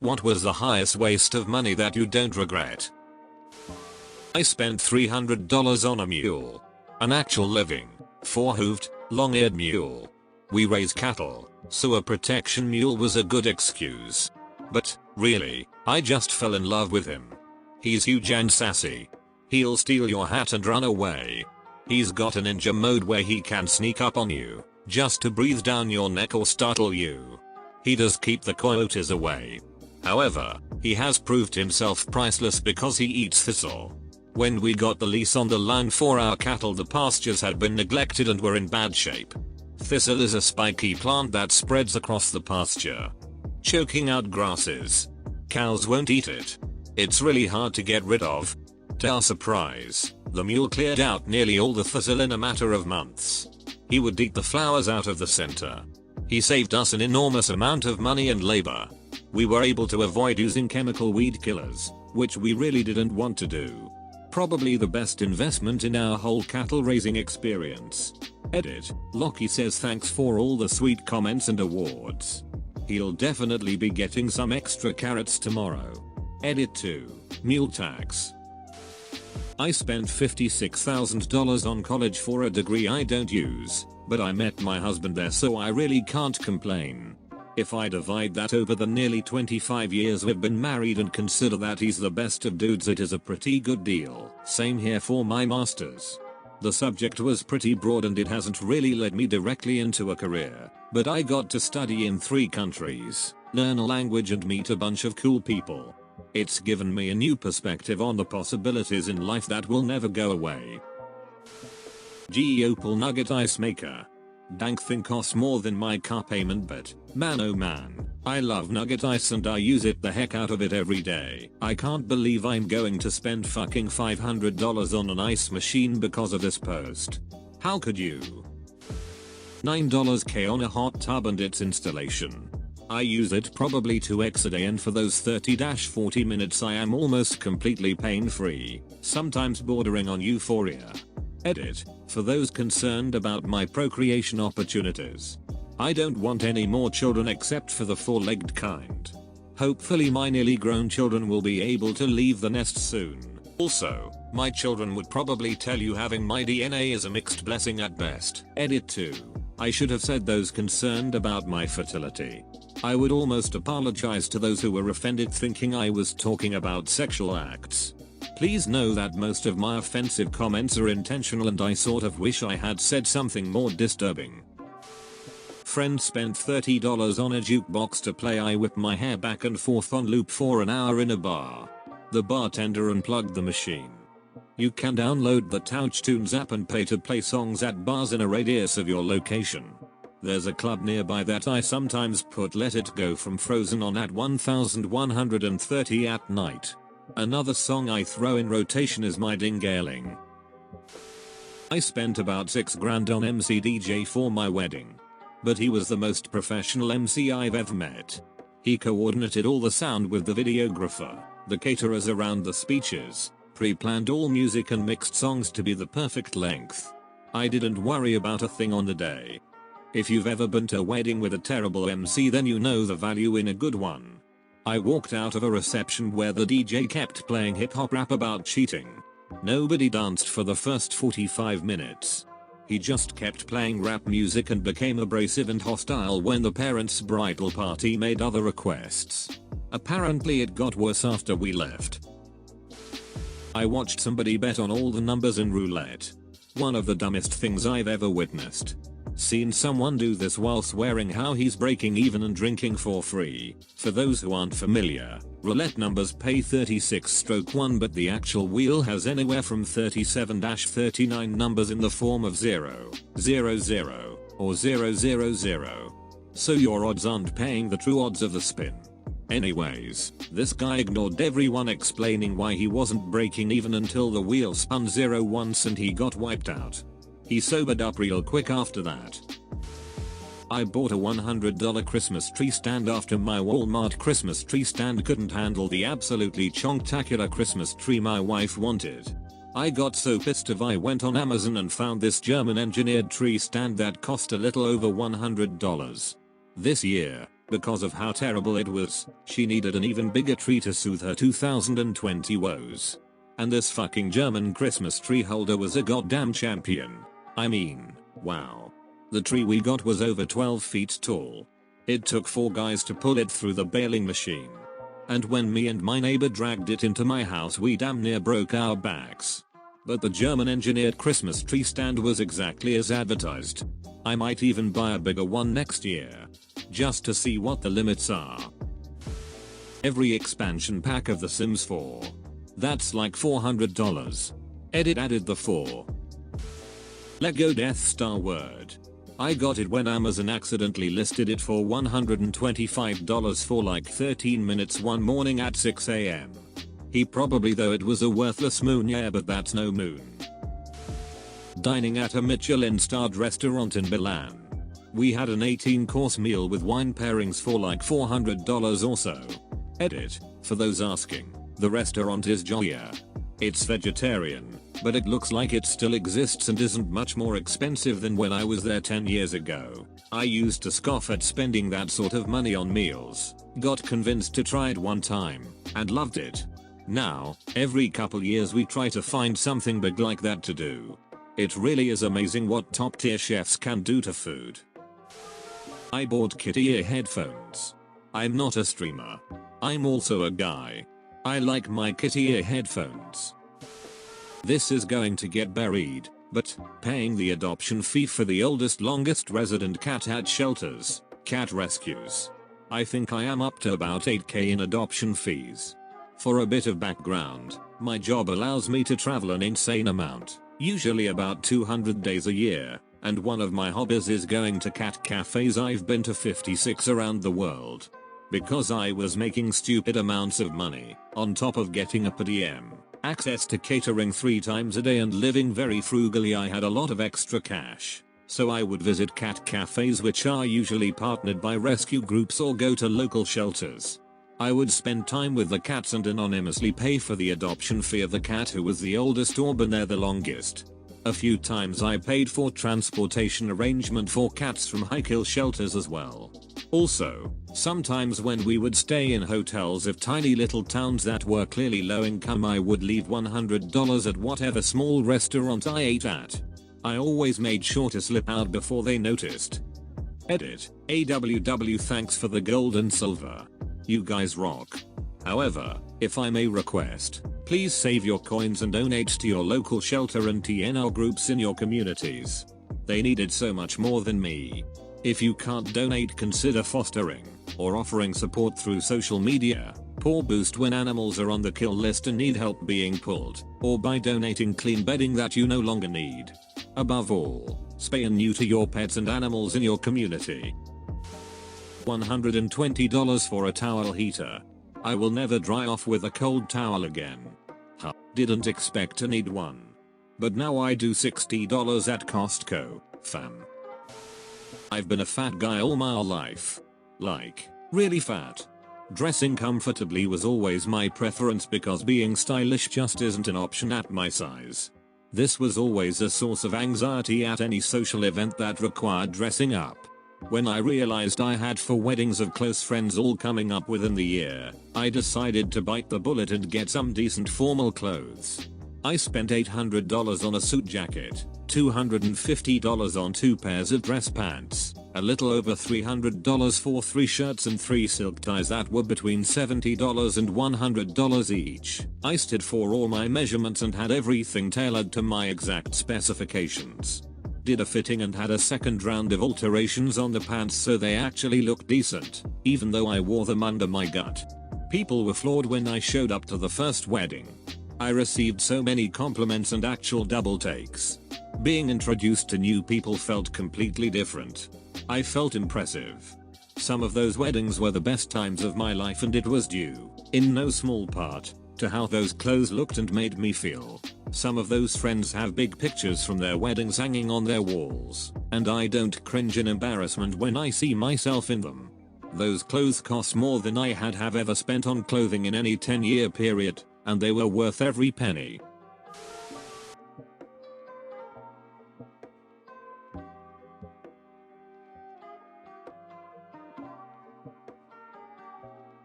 What was the highest waste of money that you don't regret? I spent $300 on a mule. An actual living, 4-hooved, long-eared mule. We raise cattle, so a protection mule was a good excuse. But, really, I just fell in love with him. He's huge and sassy. He'll steal your hat and run away. He's got a ninja mode where he can sneak up on you, just to breathe down your neck or startle you. He does keep the coyotes away. However, he has proved himself priceless because he eats thistle. When we got the lease on the line for our cattle, the pastures had been neglected and were in bad shape. Thistle is a spiky plant that spreads across the pasture, choking out grasses. Cows won't eat it. It's really hard to get rid of. To our surprise, the mule cleared out nearly all the thistle in a matter of months. He would eat the flowers out of the center. He saved us an enormous amount of money and labor. We were able to avoid using chemical weed killers, which we really didn't want to do. Probably the best investment in our whole cattle raising experience. Edit. Lakey says thanks for all the sweet comments and awards. He'll definitely be getting some extra carrots tomorrow. Edit 2. Mule tax. I spent $56,000 on college for a degree I don't use, but I met my husband there, so I really can't complain. If I divide that over the nearly 25 years we've been married and consider that he's the best of dudes, it is a pretty good deal. Same here for my masters. The subject was pretty broad and it hasn't really led me directly into a career, but I got to study in 3 countries, learn a language and meet a bunch of cool people. It's given me a new perspective on the possibilities in life that will never go away. Opal Nugget Ice Maker. Dank thing costs more than my car payment, but man oh man, I love nugget ice and I use it the heck out of it every day. I can't believe I'm going to spend fucking $500 on an ice machine because of this post. How could you? $9K on a hot tub and its installation. I use it probably 2x a day, and for those 30-40 minutes I am almost completely pain free, sometimes bordering on euphoria. Edit. For those concerned about my procreation opportunities. I don't want any more children except for the 4-legged kind. Hopefully my nearly grown children will be able to leave the nest soon. Also, my children would probably tell you having my DNA is a mixed blessing at best. Edit 2. I should have said those concerned about my fertility. I would almost apologize to those who were offended thinking I was talking about sexual acts. Please know that most of my offensive comments are intentional and I sort of wish I had said something more disturbing. Friend spent $30 on a jukebox to play I Whip My Hair back and forth on loop for an hour in a bar. The bartender unplugged the machine. You can download the TouchTunes app and pay to play songs at bars in a radius of your location. There's a club nearby that I sometimes put Let It Go from Frozen on at 1130 at night. Another song I throw in rotation is My Dingailing. I spent about $6 on MC DJ for my wedding. But he was the most professional MC I've ever met. He coordinated all the sound with the videographer, the caterers around the speeches, pre-planned all music and mixed songs to be the perfect length. I didn't worry about a thing on the day. If you've ever been to a wedding with a terrible MC, then you know the value in a good one. I walked out of a reception where the DJ kept playing hip hop rap about cheating. Nobody danced for the first 45 minutes. He just kept playing rap music and became abrasive and hostile when the parents' bridal party made other requests. Apparently it got worse after we left. I watched somebody bet on all the numbers in roulette. One of the dumbest things I've ever witnessed. Seen someone do this while swearing how he's breaking even and drinking for free. For those who aren't familiar, roulette numbers pay 36/1, but the actual wheel has anywhere from 37-39 numbers in the form of 0, 0, 0, or 0, 0, 0. So your odds aren't paying the true odds of the spin. Anyways, this guy ignored everyone explaining why he wasn't breaking even until the wheel spun 0 once and he got wiped out. He sobered up real quick after that. I bought a $100 Christmas tree stand after my Walmart Christmas tree stand couldn't handle the absolutely chonktacular Christmas tree my wife wanted. I got so pissed off I went on Amazon and found this German engineered tree stand that cost a little over $100. This year, Because of how terrible it was, she needed an even bigger tree to soothe her 2020 woes. And this fucking German Christmas tree holder was a goddamn champion. I mean, wow. The tree we got was over 12 feet tall. It took 4 guys to pull it through the baling machine. And when me and my neighbor dragged it into my house, we damn near broke our backs. But the German engineered Christmas tree stand was exactly as advertised. I might even buy a bigger one next year. Just to see what the limits are. Every expansion pack of The Sims 4. That's like $400. Edit added the 4. Lego Death Star word. I got it when Amazon accidentally listed it for $125 for like 13 minutes one morning at 6 AM. He probably though it was a worthless moon, yeah, but that's no moon. Dining at a Michelin-starred restaurant in Milan. We had an 18-course meal with wine pairings for like $400 or so. Edit, for those asking, the restaurant is Joya. It's vegetarian, but it looks like it still exists and isn't much more expensive than when I was there 10 years ago. I used to scoff at spending that sort of money on meals, got convinced to try it one time, and loved it. Now, every couple years we try to find something big like that to do. It really is amazing what top tier chefs can do to food. I bought kitty ear headphones. I'm not a streamer. I'm also a guy. I like my kitty ear headphones. This is going to get buried, but paying the adoption fee for the oldest longest resident cat at shelters, cat rescues. I think I am up to about 8k in adoption fees. For a bit of background, my job allows me to travel an insane amount, usually about 200 days a year. And one of my hobbies is going to cat cafes. I've been to 56 around the world. Because I was making stupid amounts of money, on top of getting a per diem, access to catering 3 times a day and living very frugally, I had a lot of extra cash. So I would visit cat cafes, which are usually partnered by rescue groups, or go to local shelters. I would spend time with the cats and anonymously pay for the adoption fee of the cat who was the oldest or been there the longest. A few times I paid for transportation arrangement for cats from high-kill shelters as well. Also, sometimes when we would stay in hotels of tiny little towns that were clearly low income, I would leave $100 at whatever small restaurant I ate at. I always made sure to slip out before they noticed. Edit, AWW thanks for the gold and silver. You guys rock. However, if I may request, please save your coins and donate to your local shelter and TNR groups in your communities. They need it so much more than me. If you can't donate, consider fostering, or offering support through social media, Paw Boost when animals are on the kill list and need help being pulled, or by donating clean bedding that you no longer need. Above all, spay and neuter your pets and animals in your community. $120 for a towel heater. I will never dry off with a cold towel again. Huh, didn't expect to need one. But now I do. $60 at Costco, fam. I've been a fat guy all my life. Like, really fat. Dressing comfortably was always my preference because being stylish just isn't an option at my size. This was always a source of anxiety at any social event that required dressing up. When I realized I had 4 weddings of close friends all coming up within the year, I decided to bite the bullet and get some decent formal clothes. I spent $800 on a suit jacket, $250 on 2 pairs of dress pants, a little over $300 for 3 shirts and 3 silk ties that were between $70 and $100 each. I stood for all my measurements and had everything tailored to my exact specifications. Did a fitting and had a second round of alterations on the pants so they actually looked decent, even though I wore them under my gut. People were floored when I showed up to the first wedding. I received so many compliments and actual double takes. Being introduced to new people felt completely different. I felt impressive. Some of those weddings were the best times of my life, and it was due, in no small part, to how those clothes looked and made me feel. Some of those friends have big pictures from their weddings hanging on their walls, and I don't cringe in embarrassment when I see myself in them. Those clothes cost more than I have ever spent on clothing in any 10-year period, and they were worth every penny.